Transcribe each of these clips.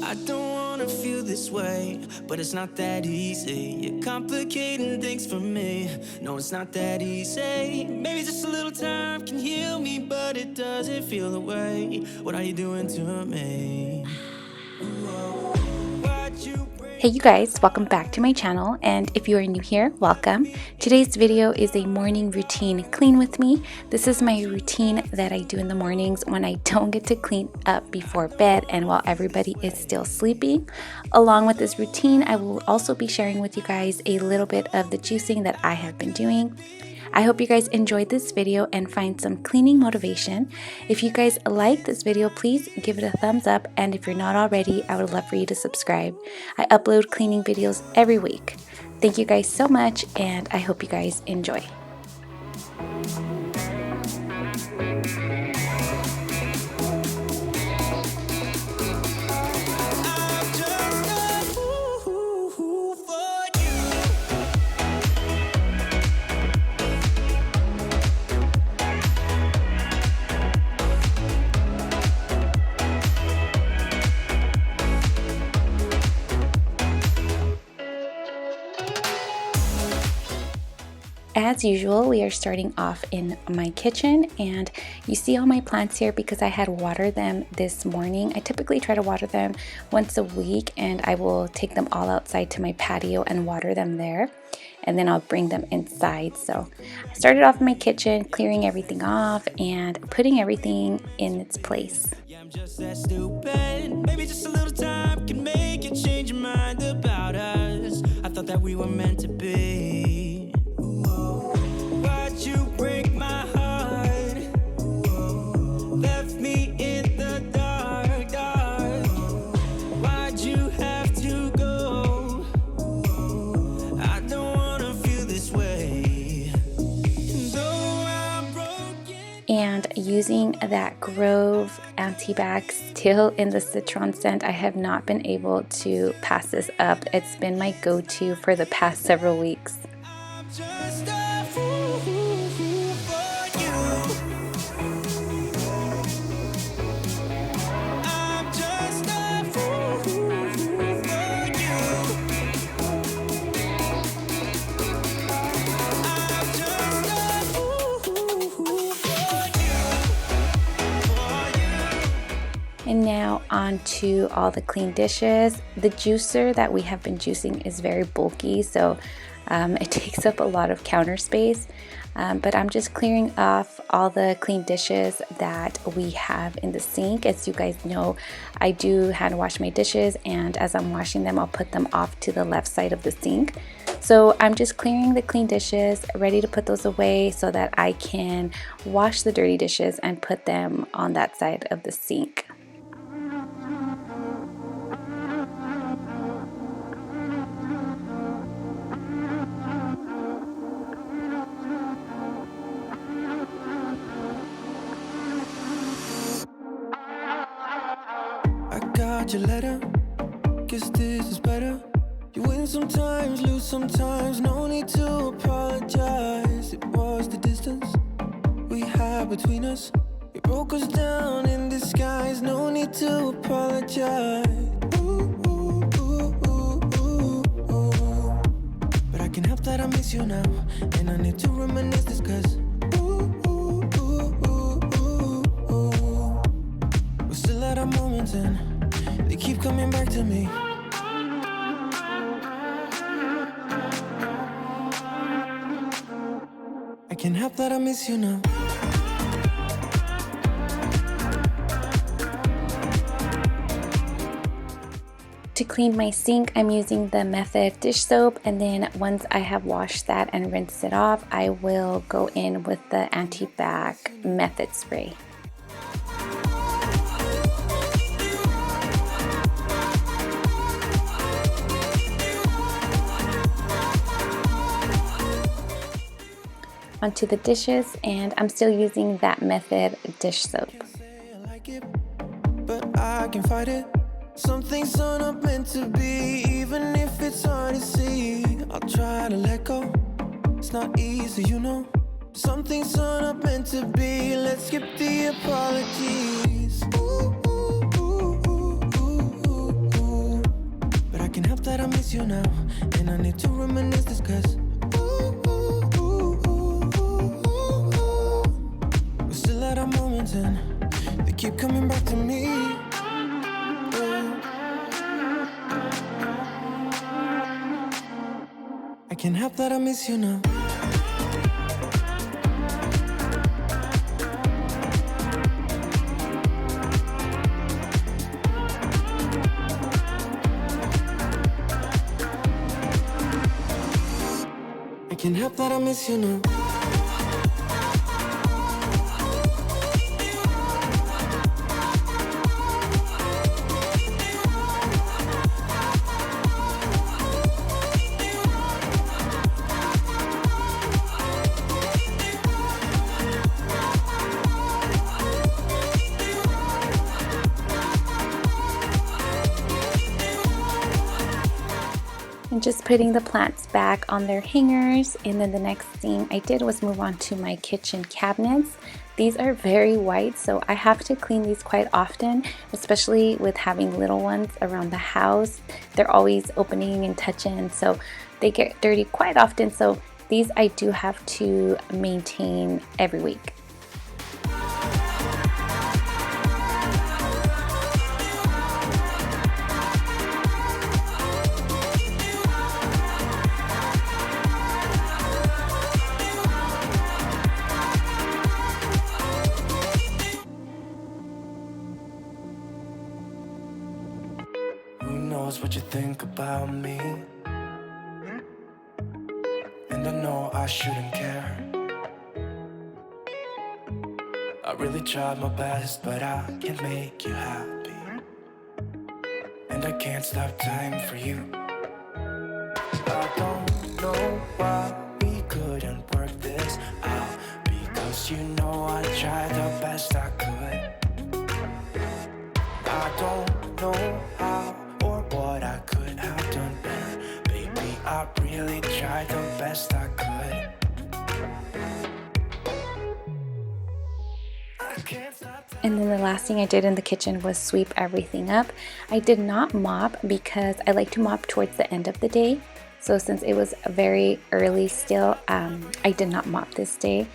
I don't wanna feel this way, but it's not that easy. You're complicating things for me. No, it's not that easy. Maybe just a little time can heal me, but it doesn't feel the way. What are you doing to me? Why'd you break? Hey you guys, welcome back to my channel, and if you are new here, welcome. Today's video is a morning routine clean with me. This is my routine that I do in the mornings when I don't get to clean up before bed and while everybody is still sleeping. Along with this routine, I will also be sharing with you guys a little bit of the juicing that I have been doing. I hope you guys enjoyed this video and find some cleaning motivation. If you guys like this video, please give it a thumbs up, and if you're not already, I would love for you to subscribe. I upload cleaning videos every week. Thank you guys so much, and I hope you guys enjoy. As usual, we are starting off in my kitchen, and you see all my plants here because I had watered them this morning. I typically try to water them once a week, and I will take them all outside to my patio and water them there, and then I'll bring them inside. So I started off in my kitchen, clearing everything off and putting everything in its place. Yeah, I'm just that stupid. Maybe just a little time can make you change your mind about us. I thought that we were meant to be. Why'd you break my heart? Left me in the dark, dark. Why'd you have to go? I don't wanna feel this way. Though I'm broken. And using that Grove anti-bac still in the citron scent, I have not been able to pass this up. It's been my go-to for the past several weeks. I'm just a fool for you. I'm just a fool for you. I'm just a fool for you. And now on to all the clean dishes. The juicer that we have been juicing is very bulky, so it takes up a lot of counter space, but I'm just clearing off all the clean dishes that we have in the sink. As you guys know, I do hand wash my dishes, and as I'm washing them, I'll put them off to the left side of the sink. So I'm just clearing the clean dishes, ready to put those away so that I can wash the dirty dishes and put them on that side of the sink. I got your letter, guess this is better. You win sometimes, lose sometimes, no need to apologize. It was the distance we had between us. You broke us down in disguise, no need to apologize. Ooh, ooh, ooh, ooh, ooh, ooh. But I can't help that I miss you now, and I need to reminisce this cause still at our moments and they keep coming back to me. I can't help that I miss you now. To clean my sink, I'm using the Method dish soap, and then once I have washed that and rinsed it off, I will go in with the anti-bac Method spray. Onto the dishes, and I'm still using that Method dish soap. But I can fight it. Some things are not meant to be, even if it's hard to see. I'll try to let go. It's not easy, you know. Some things are not meant to be. Let's skip the apologies. Ooh, ooh, ooh, ooh, ooh, ooh. can't help that I miss you now, and I need to reminisce this, cause we still at our moments and they keep coming back to me. I can't help that I miss you now. I can't help that I miss you now. And just putting the plants back on their hangers, and then the next thing I did was move on to my kitchen cabinets. These are very white, so I have to clean these quite often, especially with having little ones around the house. They're always opening and touching, so they get dirty quite often. So these I do have to maintain every week. What you think about me, and I know I shouldn't care. I really tried my best, but I can't make you happy, and I can't stop time for you. I don't know why we couldn't work this out, because you know I tried the best I could. I don't know how or what I could have done better. Baby, I really tried the best I could. And then the last thing I did in the kitchen was sweep everything up. I did not mop because I like to mop towards the end of the day. So since it was very early still, I did not mop this day.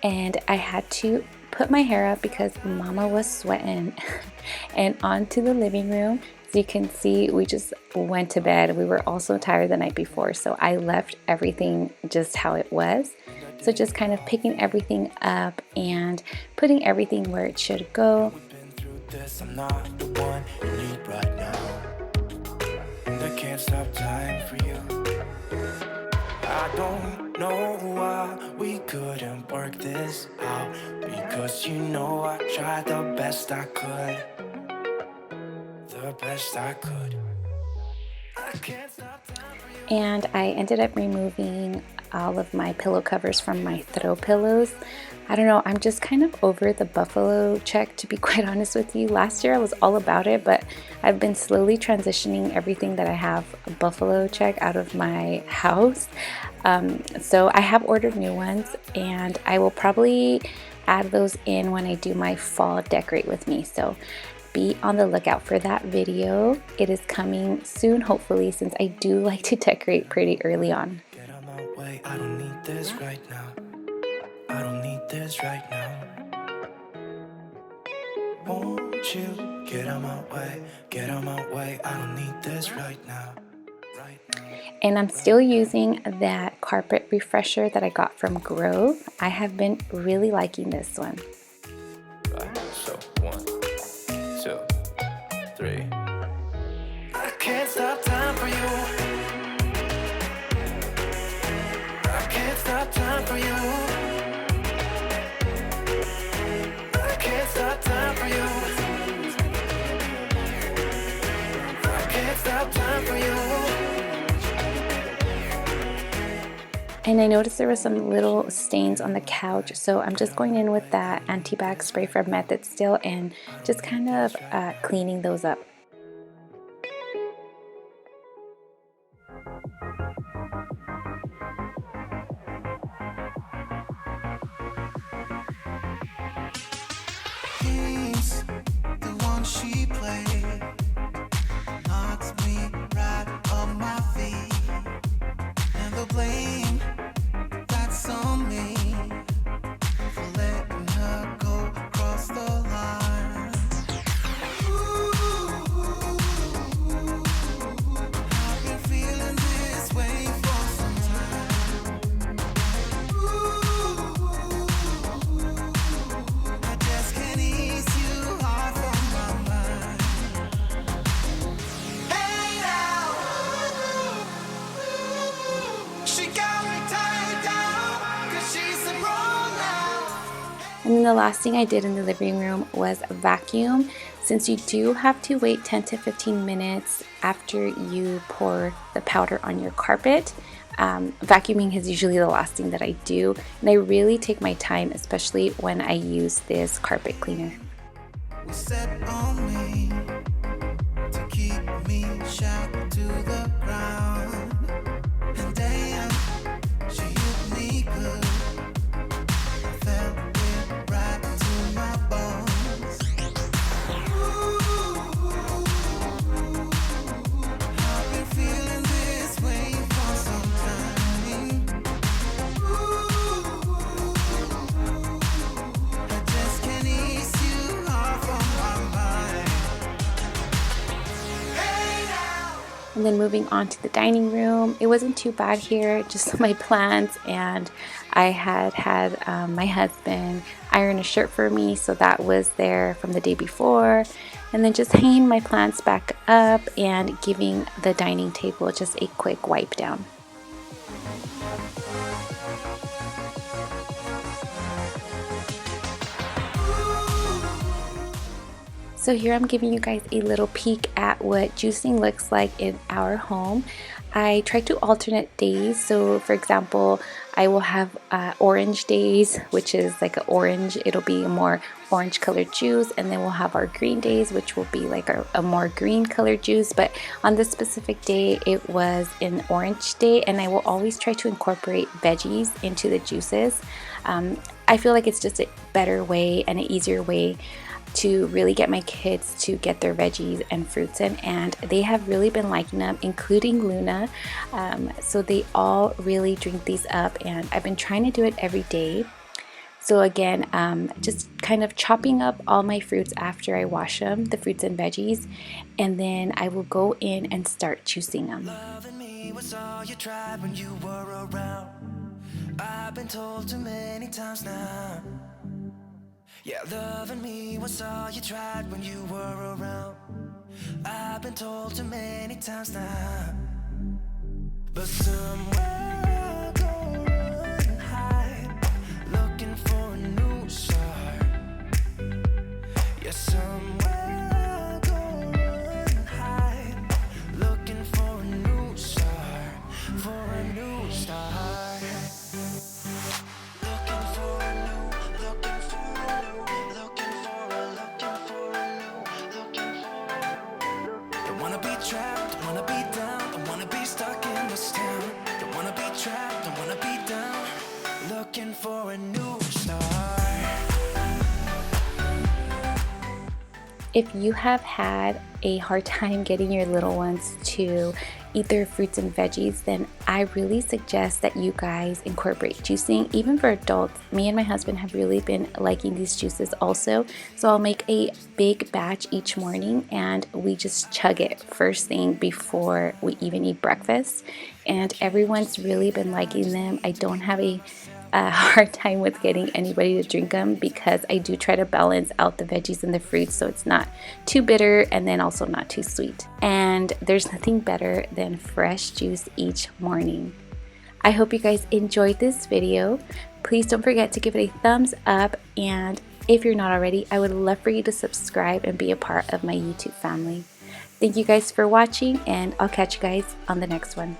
And I had to put my hair up because Mama was sweating. And onto the living room. As you can see, we just went to bed. We were also tired the night before, so I left everything just how it was. So just kind of picking everything up and putting everything where it should go. I'm not the one you need right now, and I can't stop time for you. I don't know why we couldn't work this out, because you know I tried the best I could. The best I could. I can't stop time for you. And I ended up removing all of my pillow covers from my throw pillows. I don't know, I'm just kind of over the buffalo check, to be quite honest with you. Last year I was all about it, but I've been slowly transitioning everything that I have a buffalo check out of my house. So I have ordered new ones, and I will probably add those in when I do my fall decorate with me. So be on the lookout for that video. It is coming soon, hopefully, since I do like to decorate pretty early on. Get out my way, I don't need this right now. I don't need this right now. Won't you get out my way, get out my way, I don't need this right now. And I'm still using that carpet refresher that I got from Grove. I have been really liking this one. Right, so 1, 2, 3. I can't stop time for you. I can't stop time for you. I can't stop time for you. I can't stop time for you. And I noticed there were some little stains on the couch, so I'm just going in with that anti-bac spray from Method Still and just kind of cleaning those up. He's the one she played, knocks me right And then the last thing I did in the living room was vacuum. Since you do have to wait 10 to 15 minutes after you pour the powder on your carpet, vacuuming is usually the last thing that I do. And I really take my time, especially when I use this carpet cleaner. We set on me to keep me shot to the ground. And damn, she hit me good. I felt it right to my bones. Ooh, I've been feeling this way for some time. Ooh, I just can't ease you off of my mind. Hey now. And then moving on to the dining room, it wasn't too bad here, just my plants, and I had my husband iron a shirt for me, so that was there from the day before. And then just hanging my plants back up and giving the dining table just a quick wipe down. So here I'm giving you guys a little peek at what juicing looks like in our home. I try to alternate days. So for example, I will have orange days, which is like an orange. It'll be a more orange colored juice. And then we'll have our green days, which will be like a more green colored juice. But on this specific day, it was an orange day. And I will always try to incorporate veggies into the juices. I feel like it's just a better way and an easier way to really get my kids to get their veggies and fruits in, and they have really been liking them, including Luna. So they all really drink these up, and I've been trying to do it every day. So again, just kind of chopping up all my fruits after I wash them, the fruits and veggies, and then I will go in and start juicing them. Loving me was all you tried when you were around. I've been told too many times now. Yeah, loving me was all you tried when you were around. I've been told too many times now. But somewhere I'll go and hide, looking for a new start. Yeah, somewhere I'll go and hide, looking for a new start, for a new start. Trapped, don't wanna be down, don't wanna be stuck in this town. Don't wanna be trapped, don't wanna be down, looking for a new start. If you have had a hard time getting your little ones to eat their fruits and veggies, then I really suggest that you guys incorporate juicing. Even for adults, me and my husband have really been liking these juices also. So I'll make a big batch each morning and we just chug it first thing before we even eat breakfast. And everyone's really been liking them. I don't have a hard time with getting anybody to drink them because I do try to balance out the veggies and the fruits so it's not too bitter and then also not too sweet. And there's nothing better than fresh juice each morning. I hope you guys enjoyed this video. Please don't forget to give it a thumbs up, and if you're not already, I would love for you to subscribe and be a part of my YouTube family. Thank you guys for watching, and I'll catch you guys on the next one.